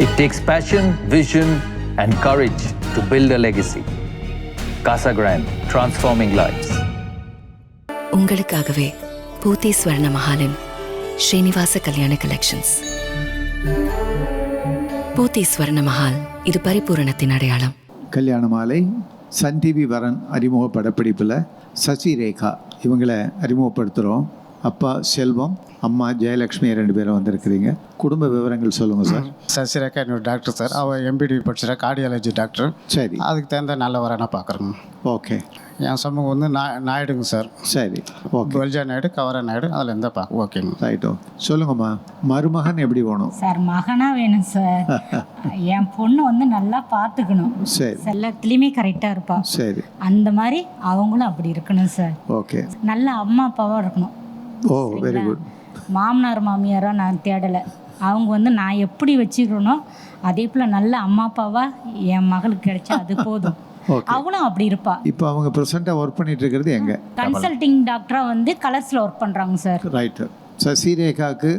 It takes passion, vision, and courage to build a legacy. Casa Grande, transforming lives. உங்களுக்காகவே பூத்தி ஸ்வர்ண மஹாலின் ஸ்ரீனிவாச கல்யாண collections. பூத்தி ஸ்வர்ண மஹால், இது பரிபூரணத்தின் அடையாளம். கல்யாண மாலை சன் டிவி வரன் அறிமுக படப்பிடிப்பில் சசி ரேகா இவங்களை அறிமுகப்படுத்துகிறோம். அப்பா செல்வம், அம்மா ஜெயலக்ஷ்மி 2 பேரும் வந்திருக்கிறீங்க. குடும்ப விவரங்கள் சொல்லுங்கள் சார். சசிரேகா என்னோட டாக்டர் சார். அவள் எம்பிடி படிச்சிட கார்டியாலஜி டாக்டர். சரி, அதுக்கு தகுந்த நல்ல வரனா பார்க்குறேங்க. ஓகே. என் சமூகம் வந்து நாயுடுங்க சார். சரி, ஓகே. பெல்ஜா நாயுடு, கவரா நாயுடு, அதில் இருந்தால் ஓகேங்க. ரைட்டோ. சொல்லுங்கம்மா, மருமகன் எப்படி வேணும்? சார் மகனாக வேணும் சார். என் பொண்ணு வந்து நல்லா பார்த்துக்கணும். சரி, எல்லாத்துலேயுமே கரெக்டாக இருப்பா. சரி, அந்த மாதிரி அவங்களும் அப்படி இருக்கணும் சார். ஓகே. நல்ல அம்மா அப்பாவாக இருக்கணும். ஓ, வெரி குட். மாமனார் மாமியாராக நான் தேடலை. அவங்க வந்து நான் எப்படி வச்சுக்கிறனோ அதே போல் நல்ல அம்மா அப்பாவாக என் மகளுக்கு கிடைச்சா அது போதும். அவளும் அப்படி இருப்பா. இப்போ அவங்க ப்ரெசென்ட்டாக ஒர்க் பண்ணிட்டு இருக்கிறது எங்கே? கன்சல்டிங் டாக்டராக வந்து கலர்ஸில் ஒர்க் பண்ணுறாங்க சார். ரைட்டு. சசி ரேகாவுக்கு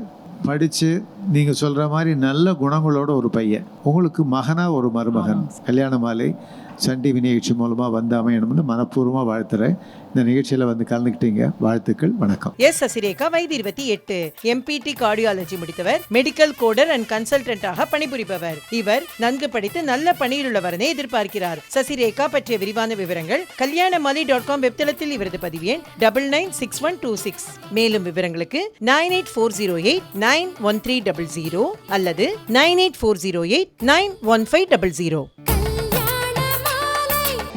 படித்து நீங்கள் சொல்கிற மாதிரி நல்ல குணங்களோட ஒரு பையன், உங்களுக்கு மகனாக ஒரு மருமகன் கல்யாண மாலை சன் டிவி நிகழ்ச்சி மூலமாக வந்து அமையணும்னு மனப்பூர்வமாக வாழ்த்துறேன். இந்த நிகழ்ச்சியில் வந்து கலந்துக்கிட்டீங்க, வாழ்த்துக்கள், வணக்கம். எஸ் சசிரேகா, வயது 28, MPT கார்டியாலஜி முடித்தவர், மெடிக்கல் கோடர் அண்ட் கன்சல்டன்டாக பணிபுரிபவர். இவர் நன்கு படித்து நல்ல பணியில் உள்ளவரனை எதிர்பார்க்கிறார். சசிரேகா பற்றிய விரிவான விவரங்கள் kalyanamali.com வெப்தளத்தில் இவரது பதிவு எண் 996126. மேலும் விவரங்களுக்கு 9840891300 அல்லது 9840891500.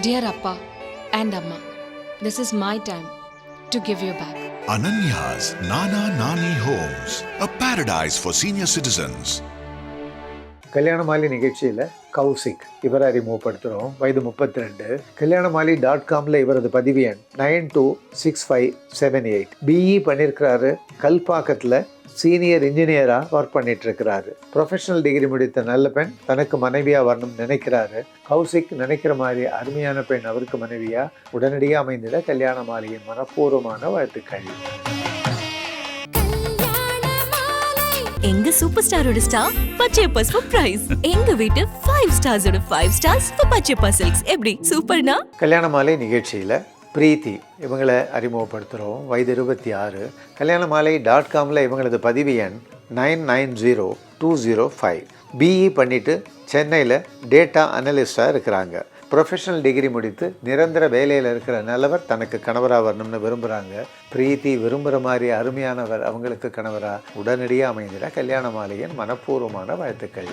Dear Appa and Amma, this is my time to give you back. Ananya's Nana Nani Homes, a paradise for senior citizens. Kalyanamalai நிகழ்ச்சியில் கௌசிக் இவரை அறிமுகப்படுத்துகிறோம். வயது 32. kalyanamali.comல இவரது பதிவு எண் 926578. BE பண்ணியிருக்கிறாரு. கல்பாக்கத்தில் சீனியர் இன்ஜினியராக ஒர்க் பண்ணிட்டு இருக்கிறாரு. ப்ரொஃபஷனல் டிகிரி முடித்த நல்ல பெண் தனக்கு மனைவியாக வரணும்னு நினைக்கிறாரு. கௌசிக் நினைக்கிற மாதிரி அருமையான பெண் அவருக்கு மனைவியாக உடனடியாக அமைந்திட கல்யாணமாலியின் மனப்பூர்வமான வாழ்த்துக்கள். எங்க சூப்பர் ஸ்டாரோட ஸ்டார் பச்சையப்பா பிரைஸ். எங்க வீட்டு 5 ஸ்டார்ஸோட 5 ஸ்டார்ஸ் பச்சையப்பா சில்க்ஸ். எப்படி சூப்பர்னா? கல்யாணமாலை நிகழ்ச்சியில் பிரீத்தி இவங்களை அறிமுகப்படுத்துகிறோம். வயது 26. kalyanamali.comல இவங்களது பதிவு எண் 990205. BE பண்ணிவிட்டு சென்னையில் டேட்டா அனலிஸ்டாக இருக்கிறாங்க. ப்ரொஃபஷனல் டிகிரி முடித்து நிரந்தர வேலையில் இருக்கிற நல்லவர் தனக்கு கணவராக வரணும்னு விரும்புகிறாங்க. பிரீத்தி விரும்புகிற மாதிரி அருமையானவர் அவங்களுக்கு கணவராக உடனடியாக அமைந்திட கல்யாணமாலையின் மனப்பூர்வமான வாழ்த்துக்கள்.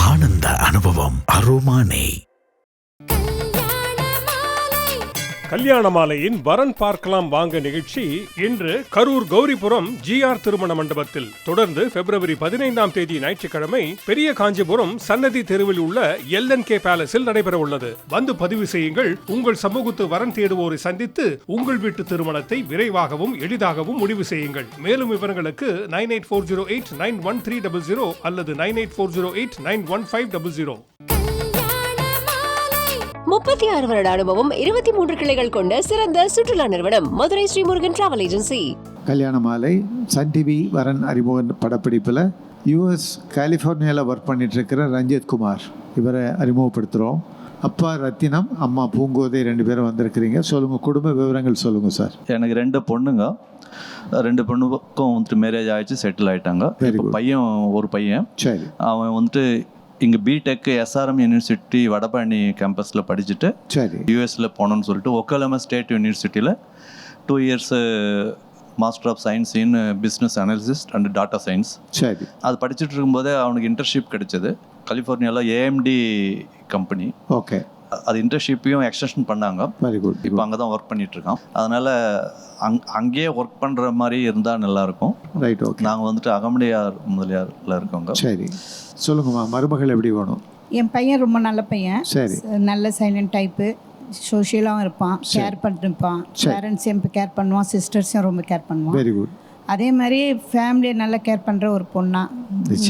ஆனந்த அனுபவம் அரோமானே. கல்யாண மாலையின் வரன் பார்க்கலாம் வாங்க நிகழ்ச்சி இன்று கரூர் கௌரிபுரம் GR திருமண மண்டபத்தில், தொடர்ந்து பிப்ரவரி 15ஆம் தேதி ஞாயிற்றுக்கிழமை பெரிய காஞ்சிபுரம் சன்னதி தெருவில் உள்ள LNK பேலஸில் நடைபெற உள்ளது. வந்து பதிவு செய்யுங்கள். உங்கள் சமூகத்து வரன் தேடுவோரை சந்தித்து உங்கள் வீட்டு திருமணத்தை விரைவாகவும் எளிதாகவும் முடிவு செய்யுங்கள். மேலும் விவரங்களுக்கு 9840891300 அல்லது 9840891500. 36 வருட அனுபவம், 23 கிளைகள் கொண்ட சிறந்த சுற்றுலா நிறுவனம் மதுரை ஸ்ரீமுருகன் டிராவல் ஏஜென்சி. கல்யாண மாலை சன் டிவி வரன் அறிமுக படப்பிடிப்பில் US கலிஃபோர்னியாவில் ஒர்க் பண்ணிட்டு இருக்கிற ரஞ்சித் குமார் இவரை அறிமுகப்படுத்துகிறோம். அப்பா ரத்தினம், அம்மா பூங்கோதை 2 பேரும் வந்திருக்கிறீங்க. சொல்லுங்கள், குடும்ப விவரங்கள் சொல்லுங்கள் சார். எனக்கு 2 பொண்ணுங்க. 2 பொண்ணுக்கும் வந்துட்டு மேரேஜ் ஆகிடுச்சு, செட்டில் ஆகிட்டாங்க. பையன் ஒரு பையன். சரி. அவன் வந்துட்டு இங்கே பிடெக் SRM யூனிவர்சிட்டி வடபழனி கேம்பஸில் படிச்சுட்டு சரி யூஎஸில் போனோன்னு சொல்லிட்டு ஒக்கலமா ஸ்டேட் யூனிவர்சிட்டியில் 2 years master of science in business analyst and data science. சரி. அது படிச்சுட்டு இருக்கும்போதே அவனுக்கு இன்டர்ன்ஷிப் கிடைச்சது கலிஃபோர்னியாவில் AMD கம்பெனி. ஓகே. அது இன்டர்ன்ஷிப்பையும் எக்ஸ்டென்ஷன் பண்ணாங்க. Very good. இப்போ அங்கே தான் ஒர்க் பண்ணிட்டு இருக்கோம். அதனால் அங்கேயே ஒர்க் பண்ணுற மாதிரி இருந்தால் நல்லாயிருக்கும். ரைட். ஓகே. நாங்கள் வந்துட்டு அகமடியார் முதலியாரில் இருக்கோங்க. சரி. சொல்லுங்கம்மா, மருமகள் எப்படி வேணும்? என் பையன் ரொம்ப நல்ல பையன். சரி. நல்ல சைலண்ட் டைப்பு, சோஷியலாகவும் இருப்பான், கேர் பண்ணிருப்பான், பேரண்ட்ஸையும் கேர் பண்ணுவான், சிஸ்டர்ஸையும் ரொம்ப கேர் பண்ணுவான். Very good. அதே மாதிரி ஃபேமிலியை நல்லா கேர் பண்ணுற ஒரு பொண்ணா,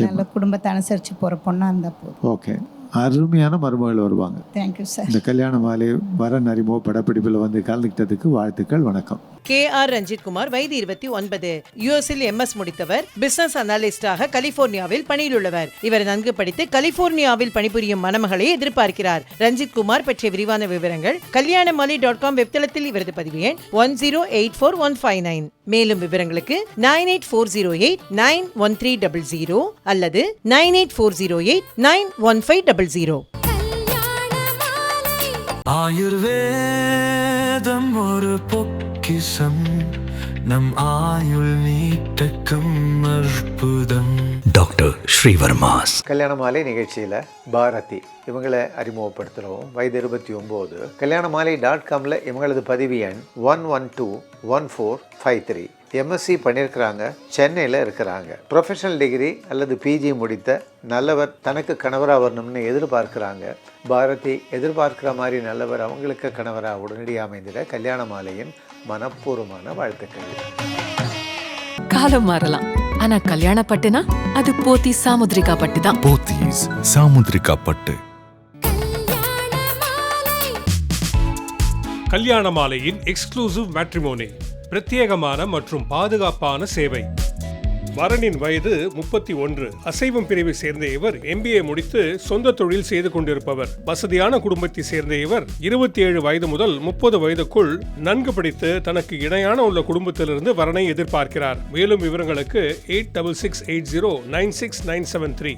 நல்ல குடும்பத்தை அனுசரித்து போகிற பொண்ணாக இருந்தால் போதும். ஓகே. அருமையான மருமகள் வருவாங்க. Thank you sir. இந்த கல்யாண மாலை வரன் அறிமுக படப்பிடிப்பில் வந்து கலந்துக்கிட்டதுக்கு வாழ்த்துக்கள். வணக்கம். KR ரஞ்சித் குமார், வயது 29, யுஎஸ்இல் MS முடித்தவர். பிசினஸ் அனலிஸ்டாக கலிபோர்னியாவில் பணியில் உள்ளவர். இவர் நன்கு படித்து கலிபோர்னியாவில் பணிபுரியும் மணமகளை எதிர்பார்க்கிறார். ரஞ்சித் குமார் பற்றிய விரிவான விவரங்கள் கல்யாணமாலை.com வெப்தளத்தில் இவரது பதிவு எண் 10841159. மேலும் விவரங்களுக்கு 9840891300 அல்லது 9840891500. ஆயுர்வேதம் ஒரு பொக்கிஷம், நம் ஆயுள் நீட்டக்கும் அற்புதம். டாக்டர் ஸ்ரீவர்மாஸ். கல்யாண மாலை நிகழ்ச்சியில் பாரதி இவங்களை அறிமுகப்படுத்துகிறோம். வயது 29. கல்யாணமாலை.comல இவங்களது பதிவு எண் 1121453. MSc பண்ணியிருக்கிறாங்க. சென்னையில் இருக்கிறாங்க. ப்ரொஃபஷனல் டிகிரி அல்லது PG முடித்த நல்லவர் தனக்கு கணவராக வரணும்னு எதிர்பார்க்குறாங்க. பாரதி எதிர்பார்க்குற மாதிரி நல்லவர் அவங்களுக்கு கணவராக உடனடியாக அமைந்திட கல்யாண மாலையின் மனப்பூர்வமான வாழ்த்துக்கள். காலம் மாறலாம், ஆனா கல்யாண பட்டுனா அது போத்தி சாமுத்ரிகா பட்டு தான். போத்தீஸ் சாமுத்ரிகா பட்டு. கல்யாண மாலையின் எக்ஸ்க்ளூசிவ் மேட்ரிமோனி, பிரத்யேகமான மற்றும் பாதுகாப்பான சேவை. வரனின் வயது 31. அசைவம் பிரிவை சேர்ந்த இவர் MBA முடித்து சொந்த தொழில் செய்து கொண்டிருப்பவர். வசதியான குடும்பத்தை சேர்ந்த இவர் 27 வயது முதல் 30 வயதுக்குள் நன்கு படித்து தனக்கு இணையான உள்ள குடும்பத்திலிருந்து வரனை எதிர்பார்க்கிறார். மேலும் விவரங்களுக்கு 8668096973.